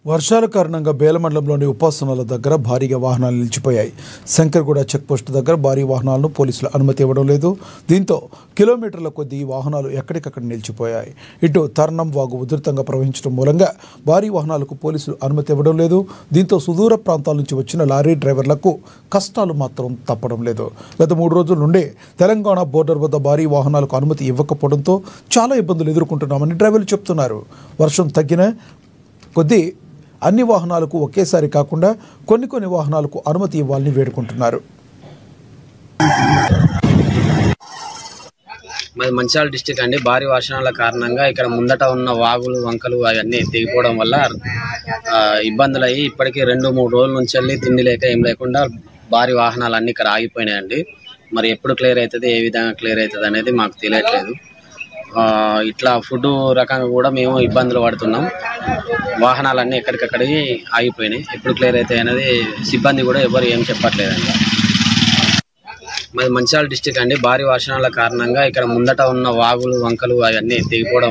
వర్షాల కారణంగా బేలమండలంలోని ఉపాసనాల దగ్గర భారీగా వాహనాలు నిలిచిపోయాయి. శంకర్గూడ చెక్పోస్టు దగ్గర భారీ వాహనాలను పోలీసులు అనుమతి ఇవ్వడం లేదు. దీంతో కిలోమీటర్ల కొద్దీ వాహనాలు ఎక్కడికక్కడ నిలిచిపోయాయి. ఇటు తర్నం వాగు ఉధృతంగా ప్రవహించడం మూలంగా భారీ వాహనాలకు పోలీసులు అనుమతి ఇవ్వడం లేదు. దీంతో సుదూర ప్రాంతాల నుంచి వచ్చిన లారీ డ్రైవర్లకు కష్టాలు మాత్రం తప్పడం లేదు. గత 3 రోజుల నుండి తెలంగాణ బోర్డర్ వద్ద భారీ వాహనాలకు అనుమతి ఇవ్వకపోవడంతో చాలా ఇబ్బందులు ఎదుర్కొంటున్నామని డ్రైవర్లు చెప్తున్నారు. వర్షం తగ్గిన కొద్దీ అన్ని వాహనాలకు ఒకేసారి కాకుండా కొన్ని వాహనాలకు అనుమతి ఇవ్వాలని వేడుకుంటున్నారు. మాది మంచిర్యాల డిస్టిక్ అండి. భారీ వర్షాల కారణంగా ఇక్కడ ముందట ఉన్న వాగులు వంకలు అవన్నీ తెగిపోవడం వల్ల ఇబ్బందులు అయ్యి ఇప్పటికీ 2-3 రోజుల నుంచి వెళ్ళి తిండి లేక ఏం లేకుండా భారీ వాహనాలు అన్నీ ఇక్కడ ఆగిపోయినాయండి. మరి ఎప్పుడు క్లియర్ అవుతుంది, ఏ విధంగా క్లియర్ అవుతుంది అనేది మాకు తెలియట్లేదు. ఇట్లా ఫుడ్ రకంగా కూడా మేము ఇబ్బందులు పడుతున్నాం. వాహనాలన్నీ ఎక్కడికక్కడికి ఆగిపోయినాయి. ఎప్పుడు క్లియర్ అవుతాయి అనేది సిబ్బంది కూడా ఎవరు ఏం చెప్పట్లేదండి. మాది మంచిర్యాల డిస్టిక్ అండి. భారీ వర్షాల కారణంగా ఇక్కడ ముందట ఉన్న వాగులు వంకలు అవన్నీ తెగిపోవడం